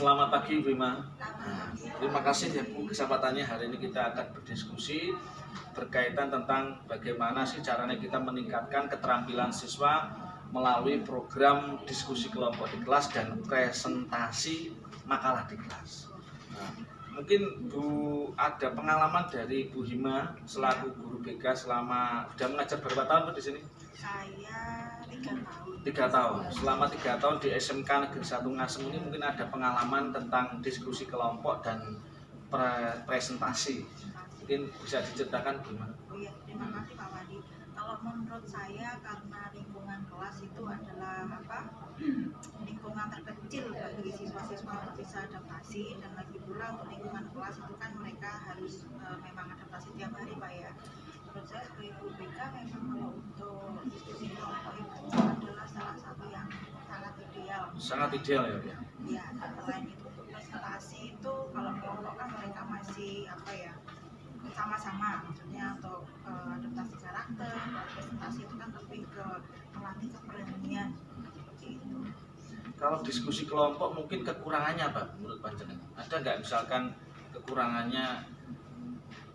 Selamat pagi Bu Ima. Terima kasih ya Bu, kesempatannya hari ini kita akan berdiskusi berkaitan tentang bagaimana sih caranya kita meningkatkan keterampilan siswa melalui program diskusi kelompok di kelas dan presentasi makalah di kelas. Nah, mungkin Bu ada pengalaman dari Bu Hima selaku guru BK selama sudah mengajar berapa tahun Bu di sini? Saya 3 tahun. 3 tahun. Selama 3 tahun di SMK Negeri 1 Ngasem ini mungkin ada pengalaman tentang diskusi kelompok dan presentasi. Mungkin bisa diceritakan gimana? Oh iya, terima kasih Pak Wadi. Kalau menurut saya karena lingkungan kelas itu adalah lingkungan terkecil bagi siswa-siswa untuk bisa adaptasi, dan lagi pula untuk lingkungan kelas itu kan mereka harus memang adaptasi tiap hari Pak ya. Menurut saya sebagai guru BK memang kalau untuk diskusi kelompok itu adalah salah satu yang sangat ideal. Sangat ideal ya, ya. Ya, selain itu untuk presentasi itu kalau kelompok kan mereka masih sama-sama, maksudnya untuk adaptasi karakter. Kalau presentasi itu kan lebih ke melatih keberanian seperti itu. Kalau diskusi kelompok mungkin kekurangannya apa menurut Panjenengan? Ada nggak misalkan kekurangannya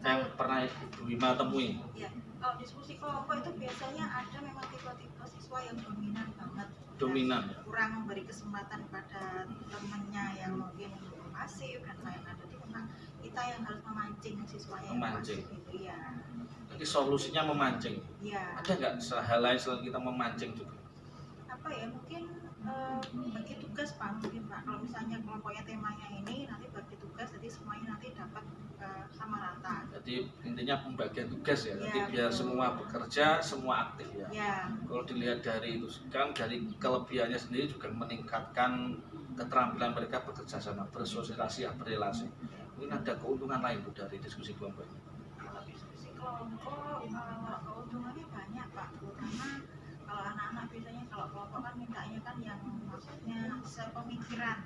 yang pernah Ibu Hima temui? Ya, kalau diskusi kelompok itu biasanya ada memang tipe-tipe siswa yang dominan banget. Dominan. Kurang memberi kesempatan pada temannya yang mungkin pasif dan lain-lain. Jadi memang kita yang harus memancing siswanya yang pasif itu ya. Jadi solusinya memancing. Ya. Ada nggak hal lain selain kita memancing juga? Apa ya, mungkin bagi tugas Pak, mungkin Pak. Kalau misalnya kelompoknya temanya ini, nanti bagi tugas, jadi semuanya nanti dapat sama rata. Jadi intinya pembagian tugas ya, nanti Ya, biar betul. semua bekerja, semua aktif ya. Ya. Kalau dilihat dari itu kan dari kelebihannya sendiri juga meningkatkan keterampilan mereka bekerja sama, bersosialisasi, berrelasi. Mungkin ada keuntungan lain Bu dari diskusi kelompok ini. Kalau diskusi kelompok, keuntungannya banyak Pak, terutama kalau anak-anak biasanya kalau kelompok kan mintanya kan yang maksudnya sepemikiran.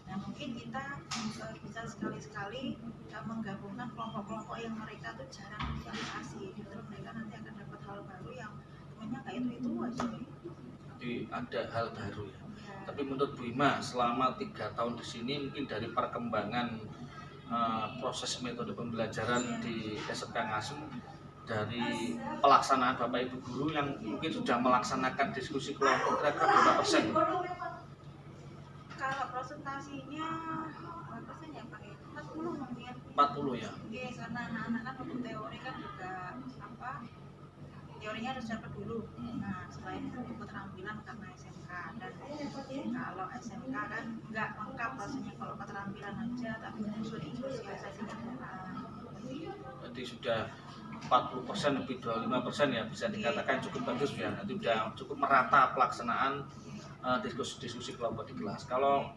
Nah mungkin kita bisa sekali-sekali menggabungkan kelompok-kelompok yang mereka tuh jarang sosialisasi, justru mereka nanti akan dapat hal baru yang semuanya kayak itu aja. Jadi ada hal baru ya. Tapi menurut Bu Hima selama 3 tahun di sini mungkin dari perkembangan proses metode pembelajaran di SMK Ngasem, dari pelaksanaan Bapak Ibu guru yang mungkin sudah melaksanakan diskusi kelompok kira-kira berapa persen? Kalau presentasinya berapa persen ya Pak? 40 mungkin. 40 ya. Oke, karena anak-anak kan untuk teori kan juga teorinya harus dapat dulu. Nah, selain itu untuk keterampilan karena SMK, dan kalau SMK kan nggak lengkap rasanya kalau keterampilan aja, tapi unsur sosialisasinya kurang. Jadi sudah 40% lebih 25% ya, bisa dikatakan cukup bagus ya. Nanti sudah cukup merata pelaksanaan diskusi kelompok di kelas. Kalau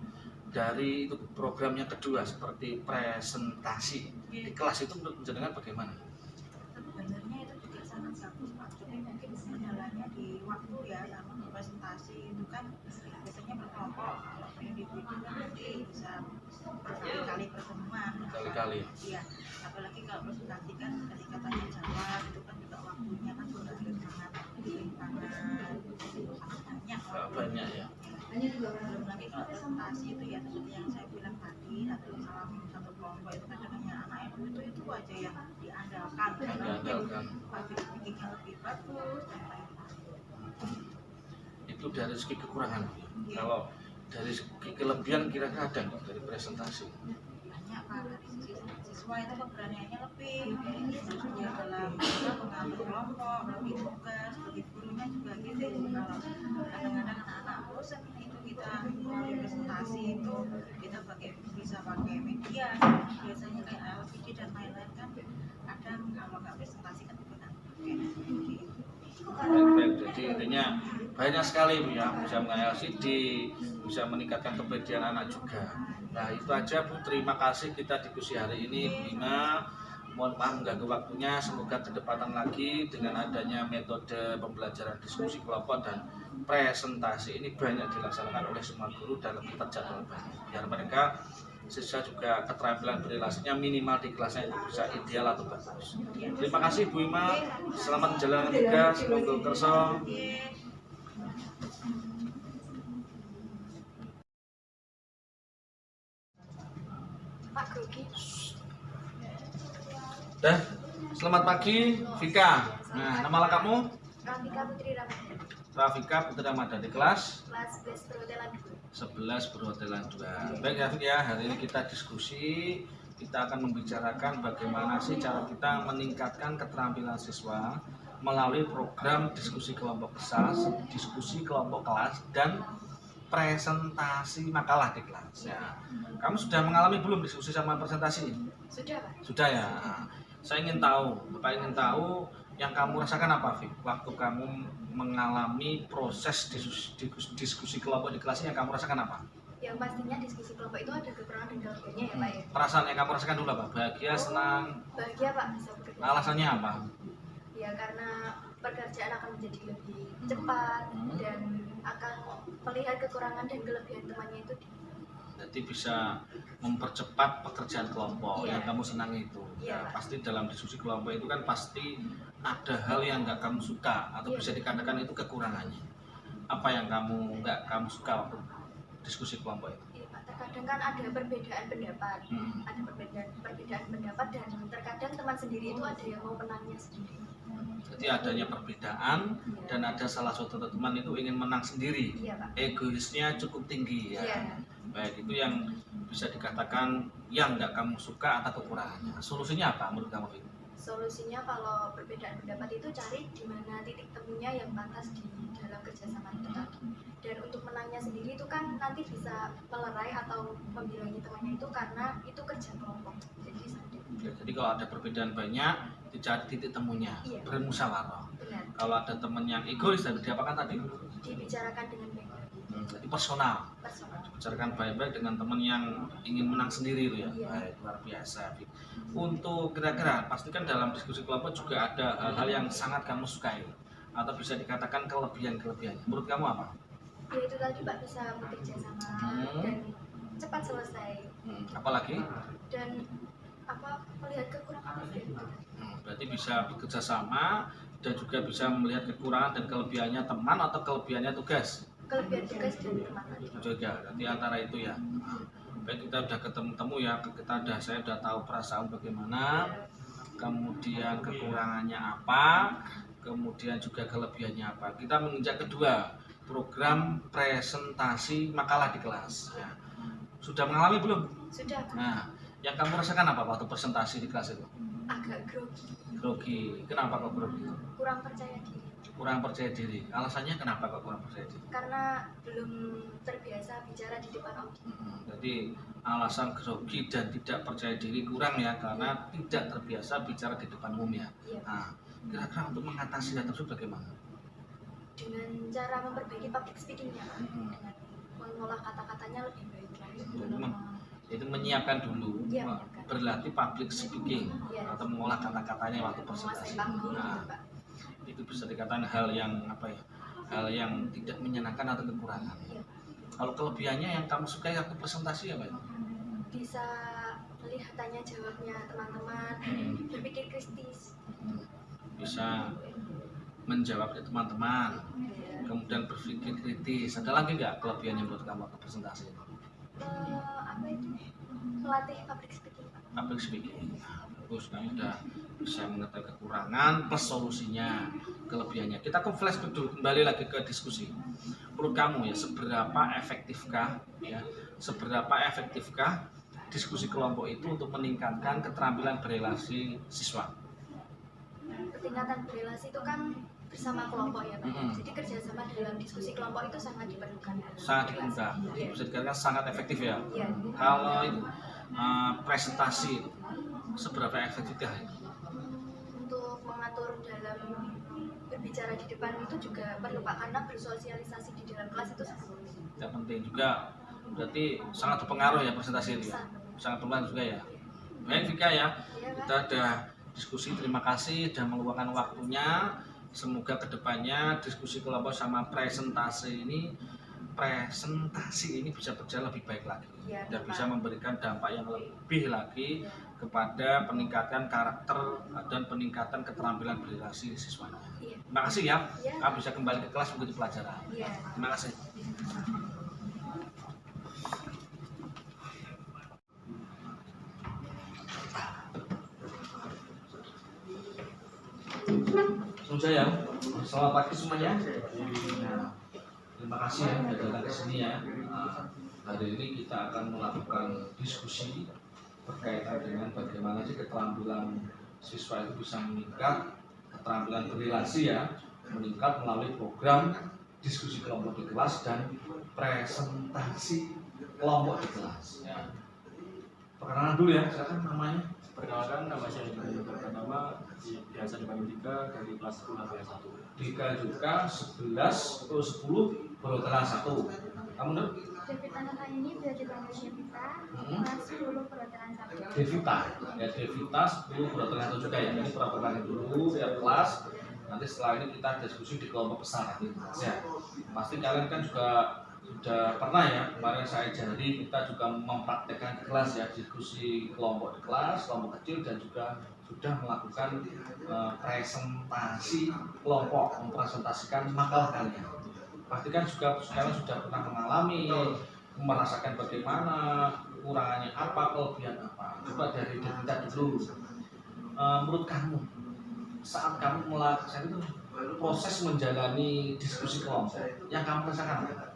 dari itu program yang kedua seperti presentasi di kelas itu menurut Jenengan bagaimana? Sebenarnya itu juga sangat bagus Pak, tapi mungkin kendalanya di waktu ya. Sama presentasi itu kan biasanya berkelompok, kalau individu kan nanti bisa berkali-kali pertemuan. Kali-kali. Iya, apalagi kalau presentasi kan ketika tanya jawab itu kan juga waktunya kan sudah sangat banyak ya. Belum lagi kalau presentasi itu ya seperti yang saya bilang tadi, dalam satu kelompok itu kan hanya anak yang itu aja yang diandalkan. Public yang lebih bagus dan lain-lain. Itu dari segi kekurangan. Kalau dari segi kelebihan kira-kira ada nggak dari presentasi? Banyak Pak, dari sisi siswa itu keberaniannya lebih, maksudnya dalam mengambil kelompok, bagi tugas, bagi gurunya juga gitu. Kalau kadang-kadang anak-anak bosan itu kita melalui presentasi itu kita bisa pakai media, biasanya kayak LCD dan lain-lain kan. Kadang kalau nggak presentasi kan kita Baik, jadi intinya banyak sekali ya, bisa mengenai LCD, bisa meningkatkan kepedean anak juga. Nah itu aja Bu, terima kasih kita diskusi hari ini Bu Hima. Mohon maaf mengganggu waktunya, semoga kedepatan lagi dengan adanya metode pembelajaran diskusi kelompok dan presentasi ini banyak dilaksanakan oleh semua guru dan lebih terjadwalkan, biar mereka siswa juga keterampilan berrelasinya minimal di kelasnya itu bisa ideal atau bagus. Terima kasih Bu Hima, selamat menjalankan tugas, semoga kerso. Pak Grogi. Dah, selamat pagi Vika. Nah, nama lengkapmu? Rafika Putri Ramadhan. Rafika Putri Ramadhan di kelas Kelas 11 perhotelan 11 perhotelan 2. Baik ya Fik ya, hari ini kita diskusi, kita akan membicarakan bagaimana sih cara kita meningkatkan keterampilan siswa melalui program diskusi kelompok besar, diskusi kelompok kelas, dan presentasi makalah di kelas. Ya. Kamu sudah mengalami belum diskusi sama presentasi? Sudah, Pak? Sudah ya. Saya ingin tahu, Bapak ingin tahu yang kamu rasakan apa, Fik? Waktu kamu mengalami proses diskusi kelompok di kelas ini, yang kamu rasakan apa? Yang pastinya diskusi kelompok itu ada kekurangan dan kelebihannya ya, Pak ya. Perasaan yang kamu rasakan dulu apa? Bahagia, senang? Bahagia, Pak, bisa bekerja. Alasannya apa? Ya karena pekerjaan akan menjadi lebih cepat dan akan melihat kekurangan dan kelebihan temannya itu. Jadi bisa mempercepat pekerjaan kelompok Iya. yang kamu senangi itu. Iya, Ya, Pak. pasti dalam diskusi kelompok itu kan pasti ada hal yang nggak kamu suka atau Iya. bisa dikatakan itu kekurangannya. Apa yang kamu nggak kamu suka waktu diskusi kelompok itu? Iya, Pak. Terkadang kan ada perbedaan pendapat. Hmm. Ada perbedaan pendapat dan terkadang teman sendiri itu ada yang mau menangnya sendiri. Jadi adanya perbedaan dan ada salah satu teman itu ingin menang sendiri. Iya, Pak. Egoisnya cukup tinggi ya. Iya. Baik, itu yang bisa dikatakan yang nggak kamu suka atau kekurangannya. Solusinya apa menurut kamu, Fik? Solusinya kalau perbedaan pendapat itu cari di mana titik temunya yang pantas di dalam kerjasama itu tadi. Dan untuk menangnya sendiri itu kan nanti bisa melerai atau membilangi temannya itu karena itu kerja kelompok. Jadi sadar. Ya, jadi kalau ada perbedaan banyak, dicari titik temunya, Iya. bermusyawarah. Benar. Kalau ada teman yang egois, tadi diapakan tadi? Dibicarakan dengan baik-baik. Jadi personal. Personal. Bicarakan baik-baik dengan teman yang ingin menang sendiri itu ya. Iya. Baik, luar biasa. Fik. Untuk kira-kira, pastikan dalam diskusi kelompok juga ada hal-hal yang sangat kamu sukai atau bisa dikatakan kelebihan-kelebihannya. Menurut kamu apa? Ya itu tadi Pak, bisa bekerja sama dan cepat selesai Apalagi? dan melihat kekurangan itu. Berarti bisa bekerja sama dan juga bisa melihat kekurangan dan kelebihannya teman atau kelebihannya tugas. Kelebihan tugas dan teman tadi. Juga di antara itu ya. Baik, kita udah ketemu ya, saya udah tahu perasaan bagaimana, kemudian kekurangannya apa, kemudian juga kelebihannya apa. Kita menginjak kedua, program presentasi makalah di kelas. Ya. Sudah mengalami belum? Sudah Pak. Nah, yang kamu rasakan apa waktu presentasi di kelas itu? Agak grogi, Grogi. Kenapa kok grogi? kurang percaya diri Kurang percaya diri. Alasannya kenapa kok kurang percaya diri? karena belum terbiasa bicara di depan audiens. Jadi alasan grogi dan tidak percaya diri kurang ya karena tidak terbiasa bicara di depan umum ya. Iya. Nah, kira-kira untuk mengatasi hal tersebut bagaimana? Dengan cara memperbaiki public speaking-nya Pak. Dengan mengolah kata-katanya lebih baik lagi. Itu menyiapkan dulu, Iya, menyiapkan. berlatih public speaking Iya. atau mengolah kata-katanya waktu Menguasai presentasi. panggung Nah, gitu Pak. itu bisa dikatakan hal yang apa ya? Hal yang tidak menyenangkan atau kekurangan. Iya. Kalau kelebihannya yang kamu sukai waktu presentasi apa itu? Bisa melihat tanya jawabnya teman-teman, berpikir kritis. Bisa menjawab ke teman-teman, kemudian berpikir kritis. Ada lagi nggak kelebihannya menurut kamu waktu presentasi? Apa itu? Melatih public speaking Pak. Public speaking. Nah, bagus, kamu udah bisa mengetahui kekurangan plus solusinya, kelebihannya. Kita ke flashback dulu, kembali lagi ke diskusi. Menurut kamu ya, seberapa efektifkah diskusi kelompok itu untuk meningkatkan keterampilan berelasi siswa? Peningkatan berelasi itu kan bersama kelompok ya Pak. Mm-hmm. Jadi kerjasama dalam diskusi kelompok itu sangat diperlukan. Sangat diperlukan, Iya. bisa dikatakan sangat efektif ya. Iya. Kalau itu presentasi seberapa efektifkah itu? Untuk mengatur dalam berbicara di depan itu juga perlu Pak, karena bersosialisasi di dalam kelas itu sangat penting. Tidak penting juga, berarti sangat berpengaruh ya presentasi itu ya. Sangat berpengaruh juga ya. Baik Vika ya, Iya, Pak. kita ada diskusi, terima kasih dan meluangkan waktunya. Semoga kedepannya diskusi kelompok sama presentasi ini bisa berjalan lebih baik lagi Iya, dan Pak. bisa memberikan dampak yang lebih lagi kepada peningkatan karakter dan peningkatan keterampilan berrelasi siswanya. Iya. Terima kasih ya, Iya. kamu bisa kembali ke kelas mengikuti pelajaran. Iya. Terima kasih. Sudah ya. Selamat pagi semuanya. Nah, terima kasih ya sudah datang ke sini ya. Hari ini kita akan melakukan diskusi berkaitan dengan bagaimana sih keterampilan siswa itu bisa meningkat, keterampilan berrelasi ya, meningkat melalui program diskusi kelompok di kelas dan presentasi kelompok di kelas. Ya. Perkenalan dulu ya, silakan namanya. Perkenalkan, nama saya Dika pertama, biasa dipanggil Dika dari kelas 10 kelas 1. Dika juga 11 atau 10 baru kelas 1. Kamu Nur? Devita ini bisa dipanggil Devita, kelas 10 perhotelan 1. Devita, ya Devita 10 perhotelan 1 juga ya. Ini perkenalan dulu ya kelas. Nanti setelah ini kita diskusi di kelompok besar ya. Pasti kalian kan juga sudah pernah ya, kemarin saya jadi kita juga mempraktekkan di kelas ya, diskusi kelompok di kelas, kelompok kecil, dan juga sudah melakukan presentasi kelompok, mempresentasikan makalah kalian. Pastikan juga kalian sudah pernah mengalami, merasakan bagaimana, kekurangannya apa, kelebihan apa. Coba dari Devita dulu, menurut kamu saat kamu melakukan itu proses menjalani diskusi kelompok yang kamu rasakan apa?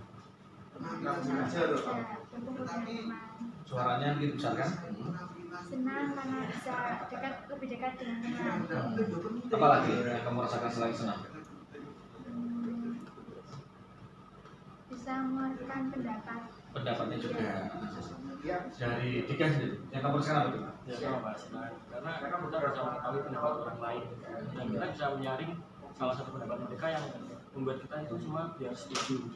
Suaranya dibesarkan. Senang karena bisa lebih dekat dengan teman. Apa lagi yang kamu rasakan selain senang? Bisa mengeluarkan pendapat. Pendapatnya juga. Dari Dika sendiri, yang kamu rasakan apa itu? Ya sama Pak, senang. Karena kita bisa mengetahui pendapat orang lain dan kita bisa menyaring salah satu pendapat mereka yang membuat kita itu semua biar setuju.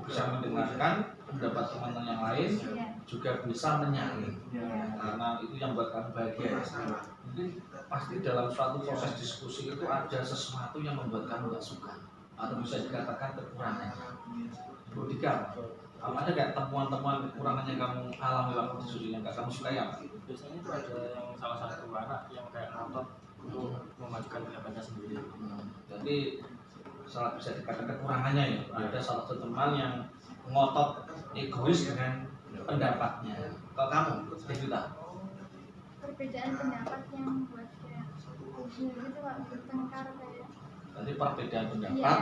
Bisa mendengarkan pendapat teman-teman yang lain, juga bisa menyaring. Karena itu yang buat kamu bahagia. Mungkin pasti dalam suatu proses diskusi itu ada sesuatu yang membuat kamu gak suka atau bisa dikatakan kekurangan. Bu Dika, ada gak temuan-temuan kekurangan yang kamu alami waktu diskusi yang gak kamu sukai apa? Biasanya itu ada yang salah satu anak yang kayak ngotot untuk memajukan pendapatnya sendiri. Jadi salah bisa dikatakan kekurangannya ya. Ada salah satu teman yang ngotot egois dengan pendapatnya. Kalau kamu, Devita? Perbedaan pendapat yang buat kayak gitu Pak, bertengkar kayak. Jadi perbedaan pendapat. Iya.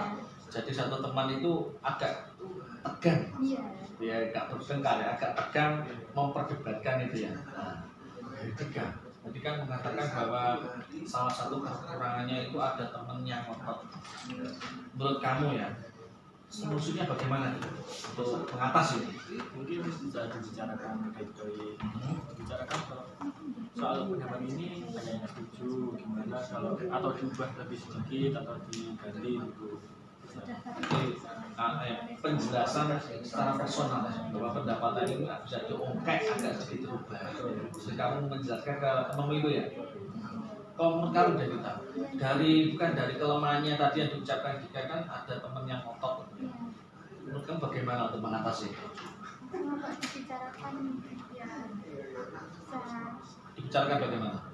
Jadi satu teman itu agak tegang. Iya. Ya agak bertengkar ya, agak tegang memperdebatkan itu ya. Nah, tegang. Jadi kan mengatakan bahwa salah satu kekurangannya itu ada teman yang ngotot. Menurut kamu ya, solusinya bagaimana untuk mengatasi ini? Mungkin bisa dibicarakan baik-baik, dibicarakan kalau soal pendapat ini ada yang setuju gimana kalau atau diubah lebih sedikit atau diganti gitu. Jadi penjelasan secara personal ya, bahwa pendapatan ini bisa diongkek agak sedikit berubah. Jadi kamu menjelaskan ke temanmu itu ya. Kalau menurut kamu Devita, bukan dari kelemahannya tadi yang diucapkan Dika kan ada teman yang ngotot. Menurut kamu bagaimana untuk mengatasi? Kalau dibicarakan ya bisa Dibicarakan bagaimana?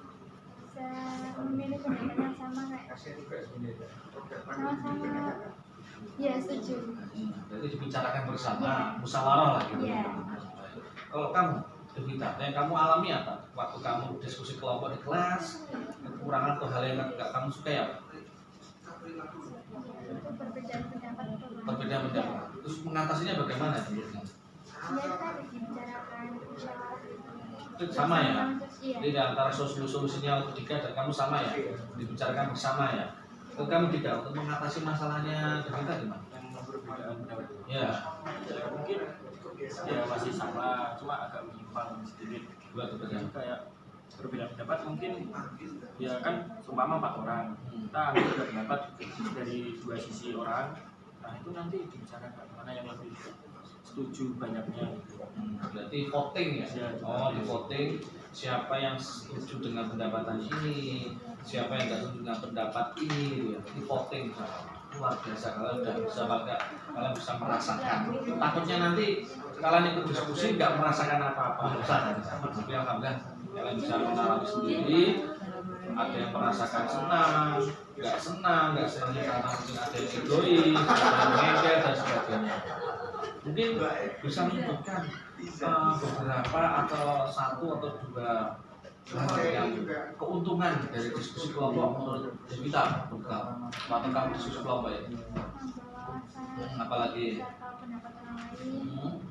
bisa memilih pendapat yang sama kayak sama-sama ya setuju. Jadi dibicarakan bersama, musyawarah lah gitu. Iya. Kalau kamu, Devita, yang kamu alami apa? Waktu kamu diskusi kelompok di kelas, kekurangan atau hal yang nggak kamu suka ya? Itu perbedaan pendapat. Perbedaan pendapat. Terus mengatasinya bagaimana? Ya tadi dibicarakan musyawarah. Itu sama ya? Iya. Jadi antara solusinya untuk Dika dan kamu sama ya? Dibicarakan bersama ya? Kalau kamu Dika, untuk mengatasi masalahnya Devita gimana? Yang perbedaan pendapat Ya, ya mungkin ya masih sama, cuma agak menyimpang sedikit. buat perbedaan. Kayak perbedaan pendapat mungkin ya kan seumpama 4 orang, kita ambil pendapat dari 2 sisi orang. Nah itu nanti dibicarakan mana yang lebih setuju banyaknya. Berarti voting ya? Iya. Oh, di voting siapa yang setuju dengan pendapatan ini, siapa yang tidak setuju dengan pendapat ini, gitu ya. Di voting luar biasa, kalian udah bisa pakai, kalian bisa merasakan. Takutnya nanti kalian ikut diskusi nggak merasakan apa-apa, tapi alhamdulillah kalian bisa mengalami sendiri. Ada yang merasakan senang, nggak senangnya karena mungkin ada yang egois, ada yang ngengkel dan sebagainya. Mungkin bisa menyebutkan beberapa atau 1 atau 2 yang keuntungan dari diskusi kelompok menurut Devita, waktu kamu diskusi kelompok ya? Apalagi? Bisa tahu pendapat orang lain.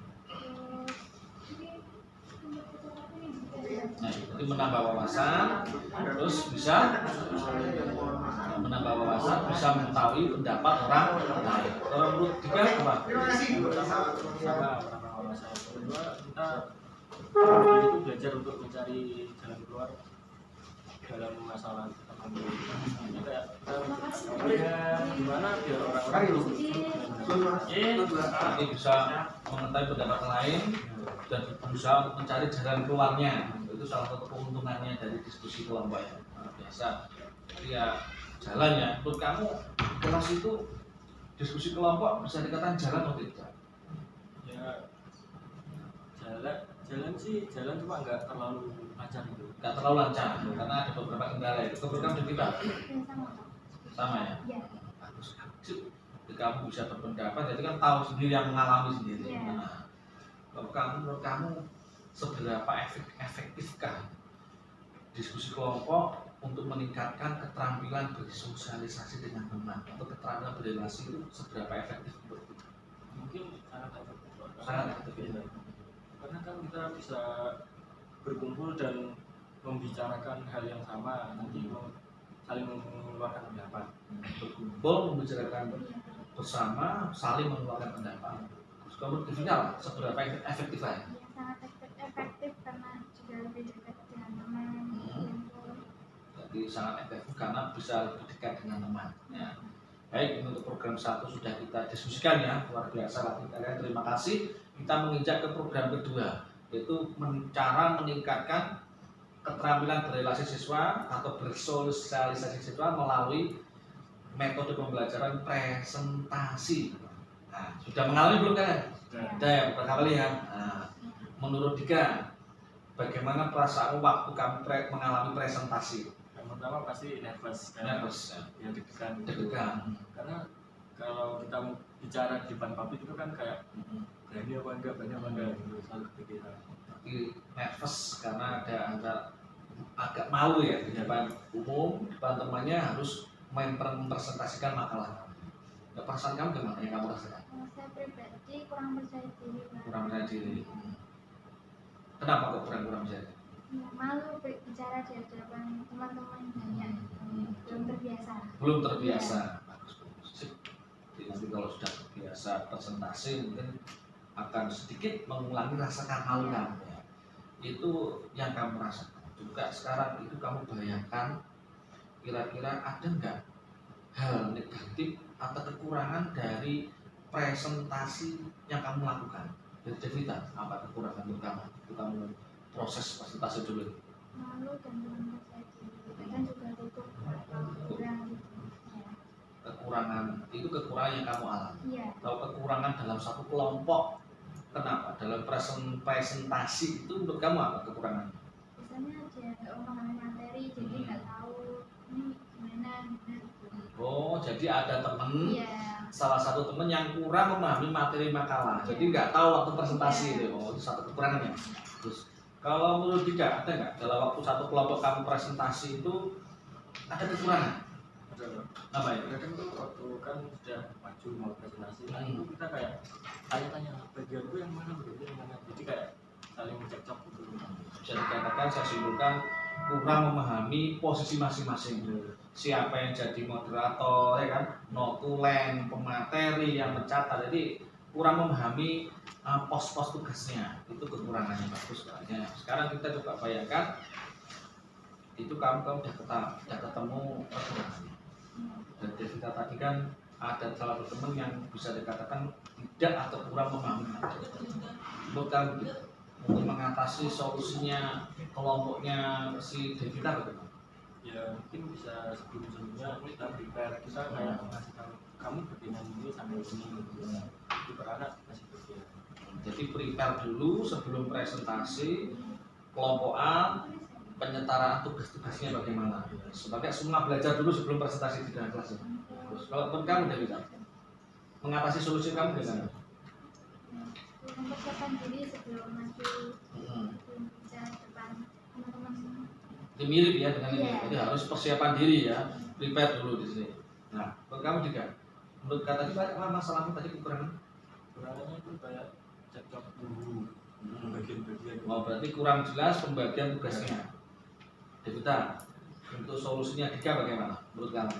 Nah, itu menambah wawasan, terus bisa menambah wawasan, bisa mengetahui pendapat orang lain. Kalau menurut Dika apa? Sama wawasan. Kedua, kita itu belajar untuk mencari jalan keluar dalam masalah tertentu. Jadi kayak kita gimana biar orang-orang Ini bisa mengetahui pendapat lain dan berusaha untuk mencari jalan keluarnya. Itu salah satu keuntungannya dari diskusi kelompok ya. Biasa. Jadi ya jalannya. Menurut kamu kelas itu diskusi kelompok bisa dikatakan jalan atau tidak? Ya jalan cuma nggak terlalu lancar gitu. Nggak terlalu lancar karena ada beberapa kendala itu. Keberkahan kita sama ya. Ya. Bagus. Jadi kamu bisa berpendapat, jadi kan tahu sendiri yang mengalami sendiri. Iya. Nah, menurut kamu seberapa efektifkah diskusi kelompok untuk meningkatkan keterampilan bersosialisasi dengan teman atau keterampilan berrelasi itu seberapa efektif menurut kita? Mungkin sangat efektif. Sangat efektif. Karena kan kita bisa berkumpul dan membicarakan hal yang sama, nanti saling mengeluarkan pendapat. Berkumpul membicarakan bersama, saling mengeluarkan pendapat. Terus kamu final seberapa efektif ya? Ya, sangat efektif karena juga lebih dekat dengan teman. Jadi sangat efektif karena bisa lebih dekat dengan teman. Ya. Baik, untuk program 1 sudah kita diskusikan ya, luar biasa lagi kalian. Terima kasih. Kita menginjak ke program kedua, yaitu cara meningkatkan keterampilan berrelasi siswa atau bersosialisasi siswa melalui metode pembelajaran presentasi. Nah, sudah mengalami belum kalian? Sudah ya, beberapa kali ya. Nah, menurut Dika, bagaimana perasaan waktu kamu mengalami presentasi? Yang pertama pasti nervous, Nervous, ya deg-degan. deg-degan. Karena kalau kita bicara di depan publik itu kan kayak berani apa enggak gitu, selalu kepikiran. Tapi nervous karena agak malu ya di depan umum, di depan temannya harus mempresentasikan makalah. Ya, perasaan kamu gimana yang kamu rasakan? Kalau saya pribadi kurang percaya diri, Pak. Kurang percaya diri. Kenapa kok kurang percaya diri? Ya, malu bicara di hadapan teman-teman banyak. Belum terbiasa. Belum terbiasa. Bagus. Sip. Jadi nanti kalau sudah terbiasa presentasi mungkin akan sedikit mengulangi rasa malu kamu ya. Itu yang kamu rasakan. Juga sekarang itu kamu bayangkan kira-kira ada nggak hal negatif atau kekurangan dari presentasi yang kamu lakukan? Dari Devita, apa kekurangan menurut kamu? Itu kamu proses presentasi dulu. Malu dan belum percaya diri. Kadang juga tutup kurang gitu. Ya. Kekurangan itu kekurangan yang kamu alami. Iya. Kalau kekurangan dalam satu kelompok, kenapa? Dalam presentasi itu menurut kamu apa kekurangan? Biasanya ada memahami materi jadi nggak tahu ini gimana gitu. Oh, jadi ada temen, Iya. salah satu temen yang kurang memahami materi makalah, jadi nggak tahu waktu presentasi itu. Oh, itu satu kekurangannya. Terus, kalau menurut Dika, ada nggak dalam waktu satu kelompok kamu presentasi itu ada kekurangan? Ada Apa ya? kadang tuh waktu kan sudah maju mau presentasi, nah itu kita kayak tanya-tanya bagianku yang mana, jadi kayak saling cekcok gitu. Bisa dikatakan saya simpulkan kurang memahami posisi masing-masing. Siapa yang jadi moderator, ya kan? Notulen, pemateri yang mencatat. Jadi kurang memahami pos-pos tugasnya. Itu kekurangannya. Bagus banyak. Sekarang kita coba bayangkan itu kamu udah ketemu kekurangannya. Dan kita tadi kan ada salah satu teman yang bisa dikatakan tidak atau kurang memahami materi. Menurut kamu gitu? Untuk mengatasi solusinya kelompoknya si Devita bagaimana? Ya mungkin bisa sebelum-sebelumnya kita prepare, kita kayak ngasih tahu kamu berkenan ini sampai ini gitu. Itu per anak masih berkenan. Jadi prepare dulu sebelum presentasi kelompokan, penyetaraan tugas-tugasnya bagaimana. Sebagai semua belajar dulu sebelum presentasi di dalam kelas. Terus kalau pun kamu Devita mengatasi solusi kamu bagaimana? Mempersiapkan diri sebelum maju, sebelum bicara depan teman-teman. Itu mirip ya dengan ini. Iya. Jadi harus persiapan diri ya, prepare dulu di sini. Nah, menurut kamu juga, menurut kata kita apa masalahnya tadi kekurangan? Kekurangannya itu kayak cekcok dulu bagian-bagian. Oh, berarti kurang jelas pembagian tugasnya. Kita untuk solusinya Dika bagaimana menurut kamu?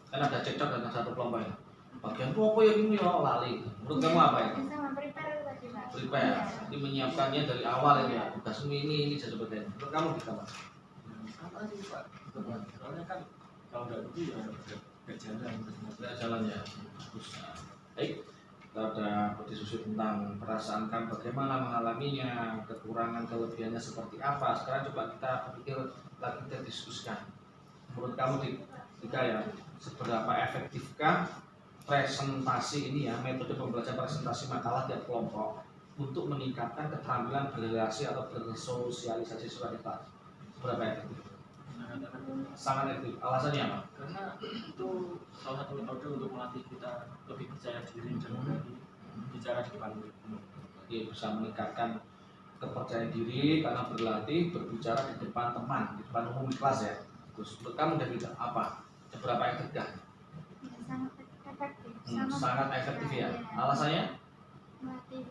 Kan ada cekcok dengan satu kelompok ya. Bagian kelompok yang ini oh lali. Menurut kamu apa itu? Bisa memprepare tadi Pak. Prepare. Jadi menyiapkannya dari awal ya. Tugasmu ini seperti ini. Menurut kamu Dika Mas? Sama sih Pak. Soalnya kan kalau nggak begitu ya nggak jalan. Tidak jalan ya. Bagus. Baik. Kita ada berdiskusi tentang perasaan kamu bagaimana mengalaminya, kekurangan kelebihannya seperti apa. Sekarang coba kita berpikir lagi, kita diskusikan. Menurut kamu Dika ya, seberapa efektifkah presentasi ini ya, metode pembelajaran presentasi makalah tiap kelompok untuk meningkatkan keterampilan berrelasi atau bersosialisasi siswa di kelas? Seberapa efektif? Sangat efektif. Alasannya apa? Karena itu salah satu metode untuk melatih kita lebih percaya diri dan berani bicara di depan umum. Jadi bisa meningkatkan kepercayaan diri karena berlatih berbicara di depan teman, di depan umum di kelas ya. Terus menurut kamu David apa? Seberapa efektif? Ya, sangat efektif. Sangat efektif ya. Alasannya? Melatih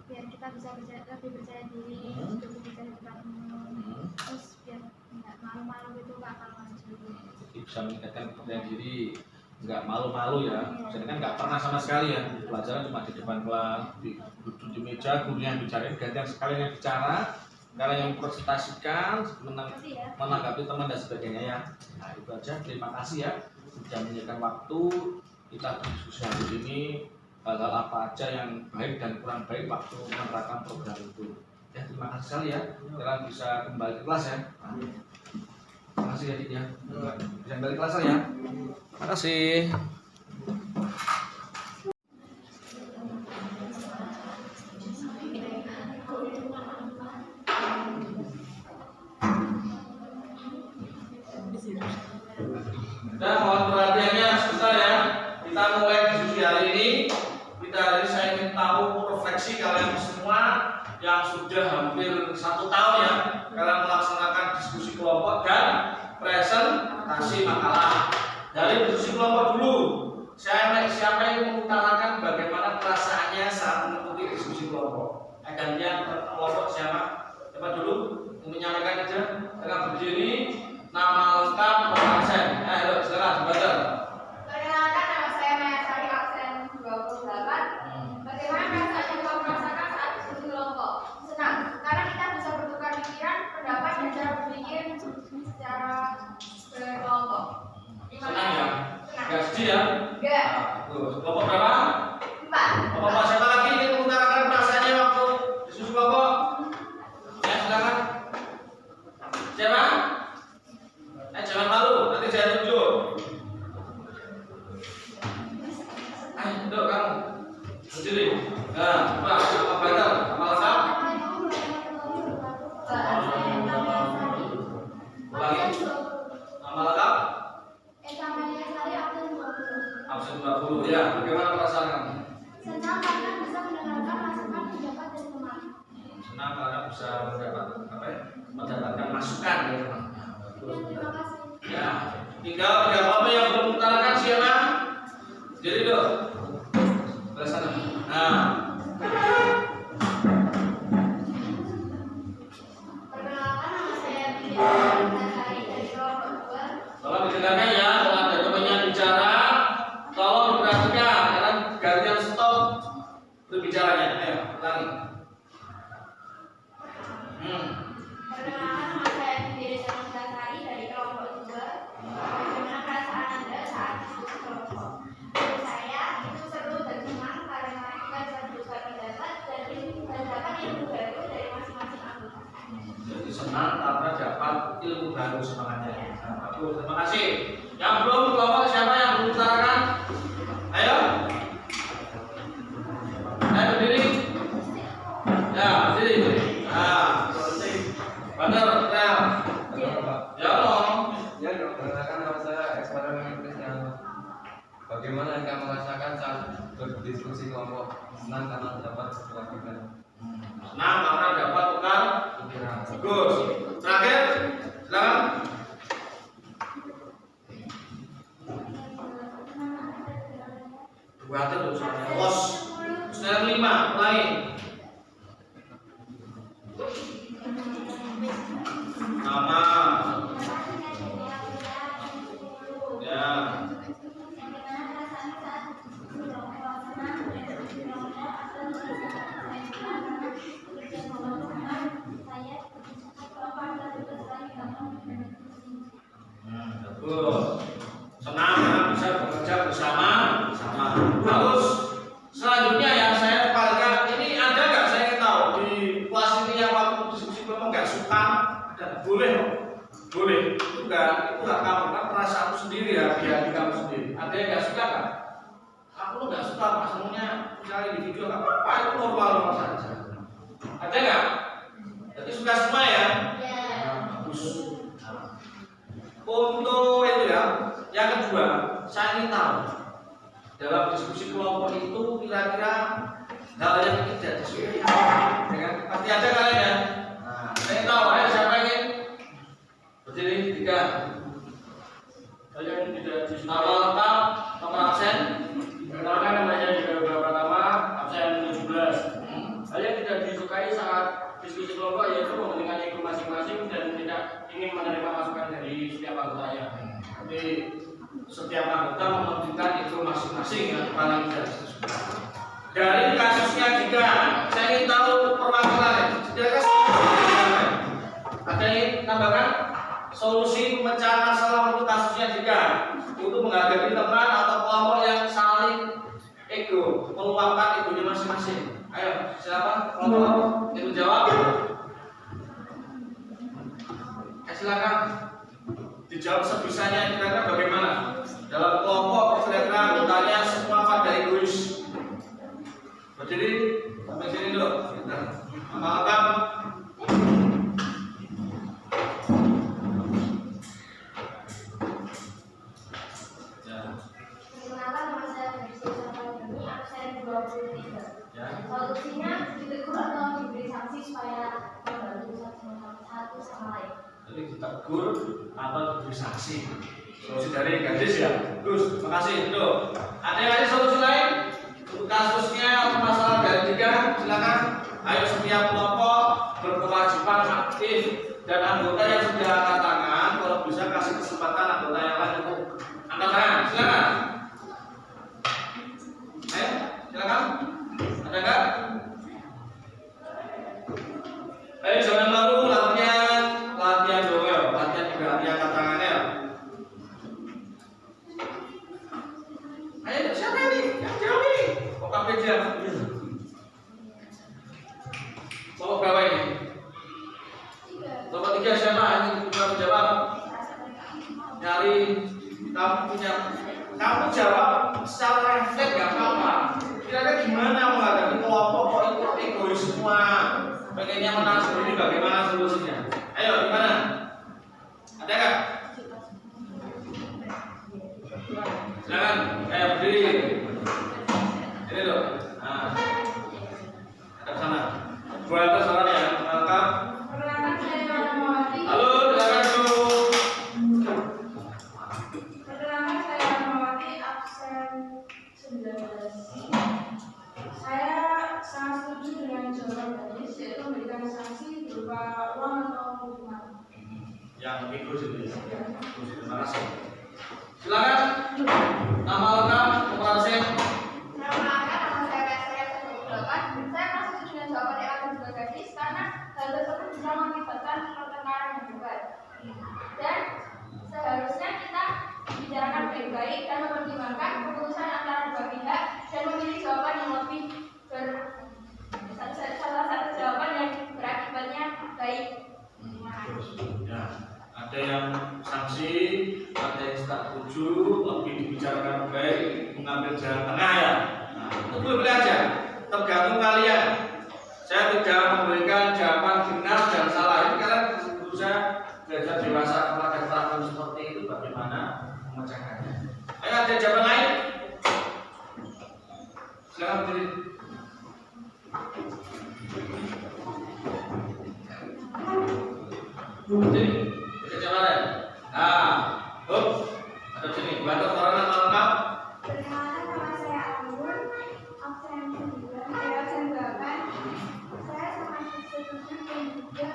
biar kita bisa lebih percaya diri, untuk berbicara di depan umum. Terus biar nggak malu-malu gitu Pak kalau maju. Jadi bisa meningkatkan kepercayaan diri, nggak malu-malu ya. Jadi kan nggak pernah sama sekali ya. Pelajaran cuma di depan kelas, duduk di meja, gurunya yang bicara, gantian sekalian yang bicara, kalian yang presentasikan, menanggapi teman dan sebagainya ya. Nah itu aja. Terima kasih ya sudah menyediakan waktu kita berdiskusi hari ini hal-hal apa aja yang baik dan kurang baik waktu menerapkan program itu. Ya terima kasih sekali ya. Kalian bisa kembali ke kelas ya. Nah, terima kasih ya Dik ya. Bisa kembali ke kelas ya. Terima kasih. Dan mohon perhatiannya sebentar ya. Kita mulai diskusi hari ini. Saya ingin tahu refleksi kalian semua yang sudah hampir 1 tahun ya kalian melaksanakan diskusi kelompok dan presentasi makalah. Dari diskusi kelompok dulu, siapa yang mengutarakan bagaimana perasaannya saat mengikuti diskusi kelompok? Gantian kelompok siapa? Coba dulu menyampaikan aja dengan berdiri, nama lengkap, nomor absen. Ayo silakan dibaca. Perkenalkan, nama saya Maya Sari, absen 28. Bagaimana perasaan yang kamu rasakan saat diskusi kelompok? Senang, karena kita bisa bertukar pikiran, pendapat, dan cara berpikir secara berkelompok. Senang ya? Enggak sedih ya? Enggak. Kelompok berapa? 4. Kelompok siapa lagi ingin mengutarakan perasaannya waktu diskusi kelompok? Ya silakan. Siapa? Jangan malu, nanti saya tunjuk. Ayo, duduk kamu. Berdiri. Nah, coba apa batal? Apa lengkap? Ulangi. Nama lengkap? Absen 20. Ya, bagaimana perasaan kamu? Senang karena bisa mendengarkan masukan pendapat dari teman. Senang karena bisa mendapatkan masukan dari teman. Terima kasih. Ya, tinggal 3 kelompok yang belum mengutarakan siapa? Jadi dulu. Ke sana. Nah. Perkenalkan, nama saya Bidari dari kelompok 2. Tolong didengarkan ya, kalau ada temannya bicara, tolong diperhatikan, karena gantian stop berbicaranya. Ayo, ulangi. Perkenalkan, nama saya Bidari dari kelompok 2. Bagaimana perasaan Anda saat diskusi kelompok? Menurut saya itu seru dan senang karena kita bisa bertukar pendapat dan dapat ilmu baru dari masing-masing anggota. Jadi senang karena dapat ilmu baru semangatnya. Nah, bagus, terima kasih. Yang belum kelompok siapa yang belum utarakan? Ayo. Ayo berdiri. Ya, berdiri. Nah, benar. Ya, dong. Ya, perkenalkan nama saya eksperimen yang bagaimana kamu merasakan saat berdiskusi kelompok? Senang karena dapat tukar pikiran. Senang karena dapat tukar. Bagus. Terakhir. Silakan. Dua terus. Bos. Sudah 5, mulai. Nama. Ya. Bagus. Senang bisa bekerja bersama. Bagus. Selanjutnya yang saya kepalkan, ini ada nggak saya ingin tahu di kelas ini yang waktu diskusi memang nggak suka? Ada, boleh, boleh. Itu nggak kamu kan perasaanmu sendiri ya, di kamu sendiri. Ada yang nggak suka kan? Aku nggak suka, Pak. Semuanya cari di video nggak apa-apa, itu normal saja. Ada nggak? Jadi suka semua ya? Bagus. Untuk itu ya, yang kedua, saya ingin tahu dalam diskusi kelompok itu kira-kira hal yang tidak disukai apa? Pasti ada kalian ya. Nah, saya ingin tahu, ayo siapa ingin berdiri 3. Saya yang tidak disukai. Nama lengkap, nomor absen. Perkenalkan namanya di babak pertama, absen 17. Hal yang tidak disukai saat diskusi kelompok yaitu mementingkan ego masing-masing dan tidak ingin menerima masukan dari setiap anggotanya. Jadi setiap anggota mementingkan itu masing-masing ya, paling tidak suka. Dari kasusnya juga, saya ingin tahu perwakilan. Ada yang tambahkan solusi pemecahan masalah untuk kasusnya juga itu menghadapi teman atau kelompok yang saling ego, meluapkan egonya masing-masing. Ayo, silakan kelompok itu jawab. Silakan dijawab sebisanya kira-kira bagaimana dalam kelompok kira-kira anggotanya semua pada egois. Berdiri sampai sini dulu. Amalkan. Perkenalkan nama saya Febri Saparjani, absen 23. Ya. Solusinya ditegur atau diberi sanksi supaya membantu satu sama lain. Jadi ditegur atau diberi sanksi. Solusi dari gadis ya. Gus, makasih. Tuh. Ada yang ada solusi lain? Untuk kasusnya atau masalah dari 3, silakan. Ayo setiap kelompok berkewajiban aktif dan anggota yang sudah angkat tangan, kalau bisa kasih kesempatan anggota yang lain untuk angkat tangan. Silakan. Ayo, silakan. Ada nggak? Ayo jangan malu latihan dong ya, latihan juga angkat tangannya. Ayo siapa ini? Yang jawab ini? Kok kafe jam? Bawa berapa ini? 3 siapa? Ini bisa menjawab. Nyari kamu jawab secara refleks nggak apa-apa. Kira-kira gimana menghadapi kelompok kok itu egois semua? Pengennya menang sendiri, bagaimana solusinya? Ayo, gimana? Ada nggak? Silakan, ayo berdiri. Ini loh. Nah, ada sana. Buat atas suaranya, lengkap. Perkenalkan saya Rahmawati. Halo, silakan dulu. Perkenalkan saya Rahmawati, absen 19. Saya sangat setuju dengan jawaban gadis, yaitu memberikan sanksi berupa uang atau hukuman. Yang ikut sendiri. Terima kasih. Silakan. Nama lengkap, nomor absen. Perkenalkan nama saya Vesria 28. Saya merasa setuju dengan jawaban yang ada juga gadis karena hal tersebut bisa mengakibatkan pertengkaran yang hebat. Dan seharusnya kita bicarakan baik-baik dan mempertimbangkan keputusan antara dua pihak dan memilih jawaban yang lebih salah satu jawaban yang berakibatnya baik. Ya, ada yang sanksi, ada yang tak setuju, lebih dibicarakan baik, mengambil jalan tengah ya. Nah, itu boleh aja, tergantung kalian. Saya tidak memberikan jawaban benar dan salah. Ini kalian berusaha belajar dewasa pada tahun seperti itu bagaimana memecahkannya. Ayo ada jawaban lain? Silakan berdiri. Jadi, Ada sini, bantu orang lengkap. Perkenalkan, nama saya Anggun, absen 8. Saya sangat setuju dan juga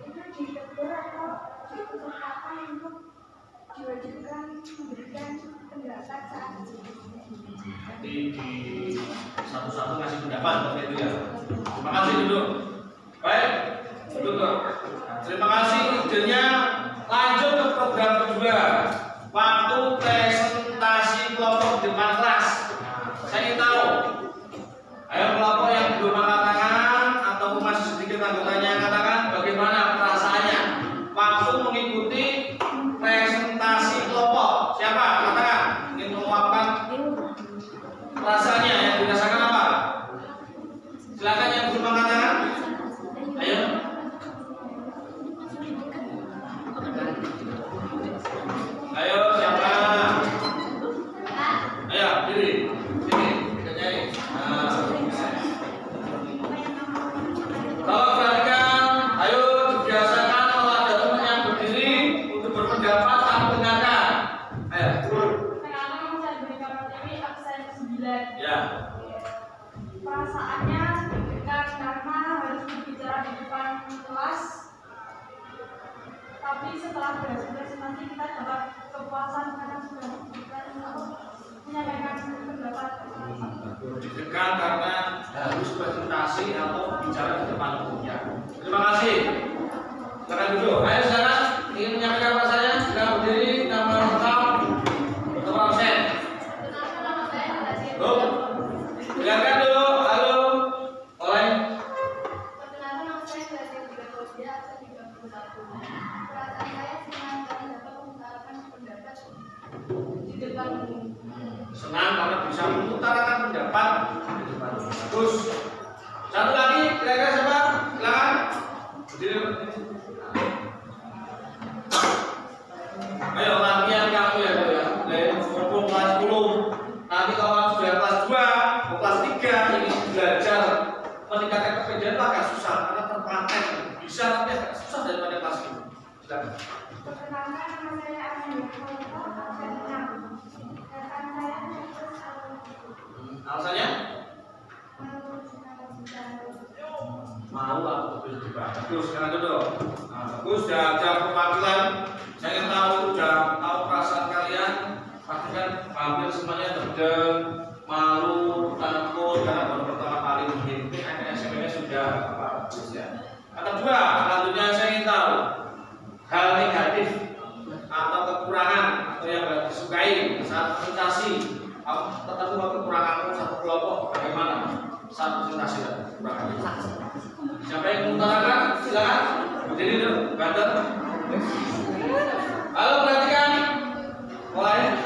itu ditegur atau diusahakan untuk diwajibkan memberikan pendapat saat Nanti di satu-satu ngasih pendapat seperti itu ya. Terima kasih duduk. Baik, duduk. Terima kasih idenya. Lanjut ke program kedua. Waktu presentasi kelompok di depan kelas. Saya ingin tahu. Ayo kelompok yang belum angkat tangan atau masih sedikit anggotanya yang katakan bagaimana perasaannya waktu mengikuti presentasi kelompok. Siapa? Katakan ingin mengungkapkan rasanya yang dirasakan apa? Silakan yang belum angkat tangan. Ayo. Ayo siapa? Ayo diri. Sini, kerja ini. Kalau perhatikan, ayo dibiasakan kalau ada teman yang berdiri untuk berpendapat saling dengarkan. Ayo. Sekarang saya berikan materi absen 9. Ya. Perasaannya deg-degan karena harus berbicara di depan kelas. Tapi setelah berhasil presentasi kita dapat kepuasan karena sudah menyampaikan pendapat. Deg-degan karena harus presentasi atau bicara di depan umumnya. Terima kasih. Silakan duduk. Ayo silakan ingin menyampaikan rasanya. Silakan berdiri. Nama lengkap. Nomor absen. Tuh. Silakan dulu. Halo. Oleh. Perkenalkan, nama saya Gracia Tigakodia, absen 31. Perasaan saya senang karena dapat mengutarakan pendapat di depan umum. Senang karena bisa mengutarakan pendapat di depan. Terus satu lagi, kira-kira siapa? Silakan. Berdiri. Ayo latihan kamu ya, Bu ya. Dari mumpung kelas 10. Nanti kalau sudah kelas 2, mau kelas 3 ingin belajar meningkatkan kepedean agak susah karena terpatah. Bisa tapi agak susah daripada kelas 10. Silakan. Perkenalkan, nama saya Amanda Kolto, absen 6. Perasaan saya terus Alasannya? Mau atau lebih bagus sekarang dulu. Nah, bagus sudah ada perwakilan. Saya ingin tahu sudah tahu perasaan kalian. Pastikan hampir semuanya deg-degan, malu, takut karena baru pertama kali mungkin ada SMP-nya sudah bagus ya. Yang kedua, selanjutnya saya ingin tahu hal negatif atau kekurangan atau yang tidak disukai saat presentasi. Ketemu kekuranganmu satu kelompok bagaimana saat presentasi dan kekurangannya. Siapa yang mengutarakan? Silakan berdiri dulu, banter. Halo, perhatikan. Mulai.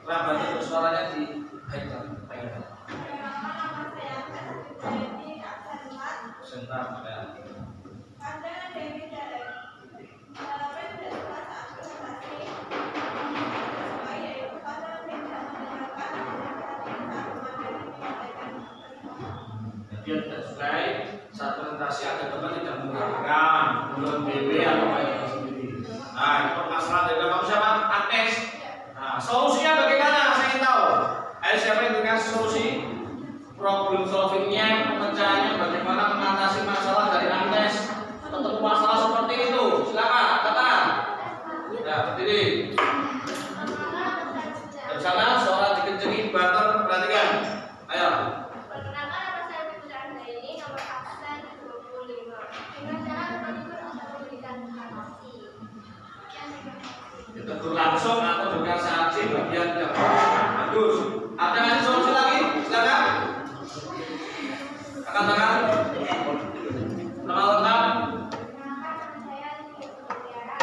Nah, banter suaranya di high. Sebentar, ya. Dia tidak sukai saat presentasi ada teman tidak menggunakan belum BB atau apa sendiri. Nah, itu masalah dari kamu siapa? Agnes. Nah, solusinya bagaimana? Saya ingin tahu. Ayo siapa yang dengan solusi problem solvingnya, pemecahannya, bagaimana mengatasi masalah dari Agnes? Ketemu masalah seperti itu, silakan katakan. Ya, berdiri. Dari sana suara dikencengin, banter, perhatikan. Ayo. Perkenalkan, nama saya Fitri Anggraini, nomor absen 25. Dengan cara menegur atau memberikan informasi. Ditegur langsung atau dengan saksi bagian tidak bagus. Ada ngasih solusi lagi? Silakan. Katakan. Nama lengkap. Perkenalkan, nama saya Tia Sutiara.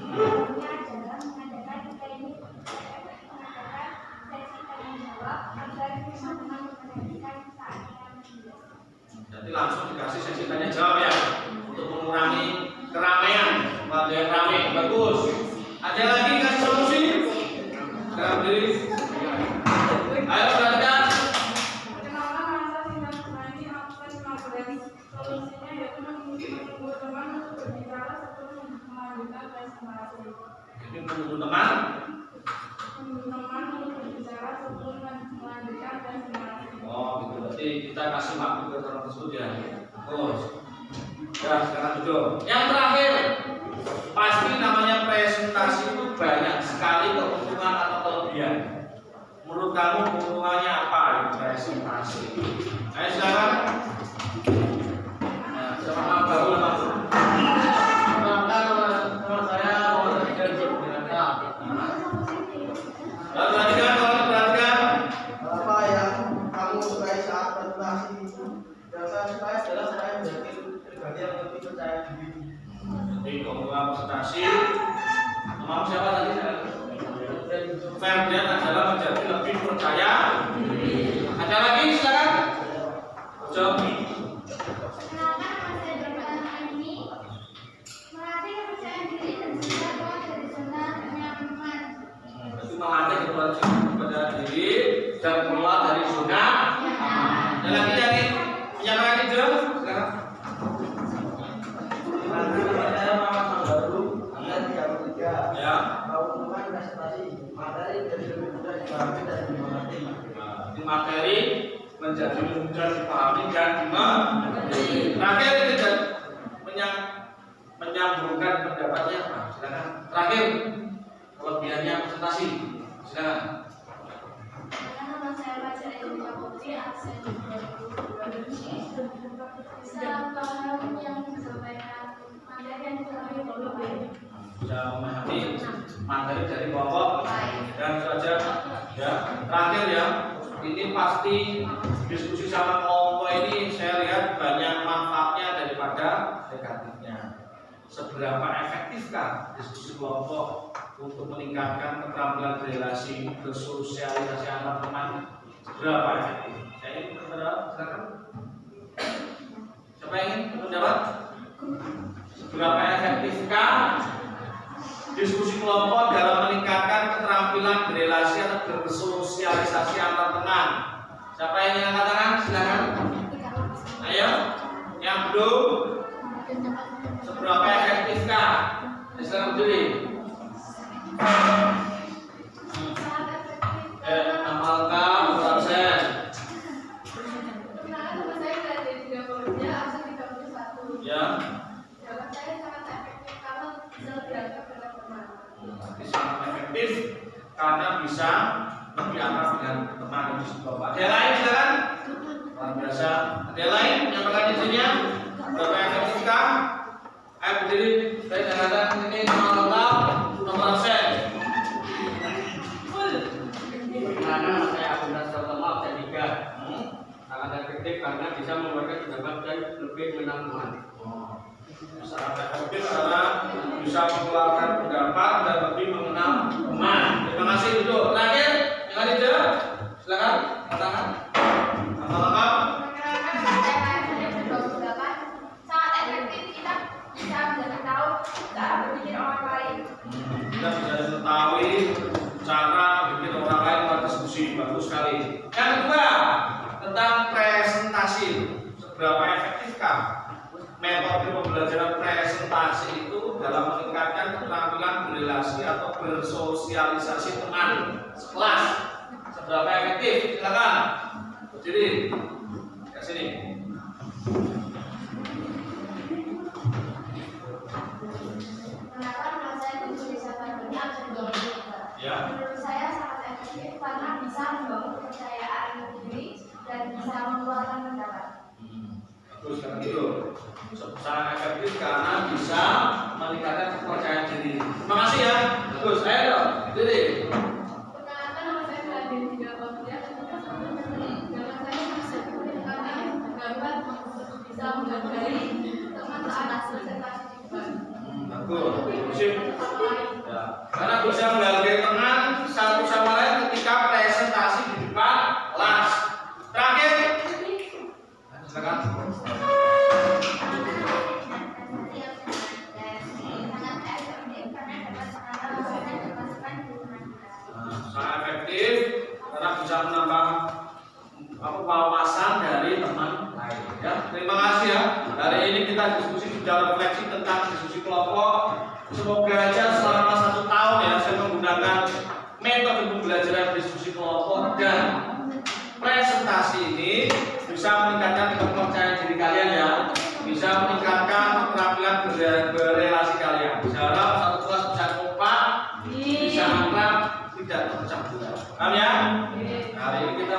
Tujuannya adalah mengadakan training mengadakan sesi tanya jawab agar teman-teman memperhatikan saat yang Jadi langsung dikasih sesi tanya jawab ya untuk mengurangi keramaian. Ada yang ramai, bagus. Ada lagi kasih solusi? Sekarang berdiri. Ayo perhatikan. Perkenalkan, nama saya Sinta Kurniani, absen 15. Solusinya yaitu menunggu teman untuk berbicara sebelum melanjutkan presentasi. Jadi menunggu teman. Teman untuk berbicara sebelum melanjutkan presentasi. Oh, gitu. Berarti kita kasih waktu ke orang tersebut ya. Terus. Ya, sekarang duduk. Yang terakhir, pasti namanya presentasi itu banyak sekali keuntungan atau kelebihan. Menurut kamu keuntungannya apa presentasi? Ayo silakan. Nah, sama baru Mas. Nama saya Muhammad Hidayat Dinata. Perhatikan. Apa yang kamu sukai saat presentasi? Yang saya sukai adalah saya menjadi pribadi yang lebih percaya diri. Jadi keuntungan presentasi. Nama siapa tadi? Ferdian adalah menjadi lebih percaya diri. Ada lagi silakan. Jawab. Kenapa saya berkata ini? Melatih kepercayaan diri dan juga keluar dari zona nyaman. Berarti melatih kepercayaan diri dan keluar dari zona aman. Ada lagi yang ingin menyampaikan itu? Silakan. Saya Muhammad Baru, angkatan 33. Ya. Keuntungan presentasi, materi jadi lebih mudah dipahami dan dimengerti. Ini materi menjadi mudah dipahami dan dimengerti. Terakhir kita menyambungkan pendapatnya apa? Silakan. Terakhir kelebihannya presentasi. Silakan. Nama saya Baca Elvira Putri, absen 2022. Bisa paham yang disampaikan materi yang kami perlukan. Bisa memahami materi dari kelompok dan saja ya. Terakhir ya, ini pasti diskusi sama kelompok ini saya lihat banyak manfaatnya daripada negatifnya. Seberapa efektifkah diskusi kelompok untuk meningkatkan keterampilan relasi bersosialisasi antar teman? Seberapa efektif? Saya ingin berpendapat, silakan. Siapa yang ingin berpendapat? Seberapa efektifkah diskusi kelompok dalam meningkatkan keterampilan berelasi atau bersosialisasi antar teman? Siapa yang ingin angkat tangan? Silakan. Ayo, yang belum. Seberapa efektifkah? Silakan berdiri. Amalkan proses. Perkenalkan, nama saya Nadia Dina Fauzia, absen 31. Ya. Jawaban saya sangat efektif karena bisa lebih akrab dengan teman. Berarti sangat efektif karena bisa lebih akrab dengan teman di sekolah. Ada yang lain silakan. Luar biasa. Ada yang lain menyampaikan isinya? Berapa efektifkah? Ayo berdiri. Saya katakan ini nomor absen. Nama saya Abu Nasr Tomal, saya 3. Sangat efektif karena bisa mengeluarkan pendapat dan lebih mengenal teman. Sangat efektif karena bisa mengeluarkan pendapat dan lebih mengenal teman. Terima kasih duduk. Terakhir, yang ada silakan katakan. Lengkap. Perkenalkan, nama saya Maria 28. Sangat efektif kita bisa menjadi tahu cara berpikir orang lain. Kita bisa mengetahui cara bikin orang lain berdiskusi. Bagus sekali. Yang kedua, tentang presentasi. Seberapa efektifkah metode pembelajaran presentasi itu dalam meningkatkan keterampilan berrelasi atau bersosialisasi teman sekelas? Seberapa efektif? Silakan. Berdiri. Ke sini. Perkenalkan, nama saya Putri Sabarani, absen 22. Ya. Menurut saya sangat efektif karena bisa membangun kepercayaan diri dan bisa mengeluarkan pendapat. Terus kan gitu. Sangat efektif karena bisa meningkatkan kepercayaan diri. Terima kasih ya. Terus ayo dong. Berdiri. Perkenalkan, nama saya Nadia Dina Fauzia. Jawaban saya sangat efektif karena dapat bisa menggabari teman saat presentasi di depan. Bagus. Sip. Ya. Karena bisa menghargai teman satu sama lain ketika presentasi di depan kelas. Terakhir. Silakan. Sangat efektif karena bisa menambah wawasan dari teman lain. Ya, terima kasih ya. Hari ini kita diskusi sudah refleksi tentang diskusi kelompok. Semoga aja selama 1 tahun ya anak tidak terpecah belah. Paham ya? Hari ini kita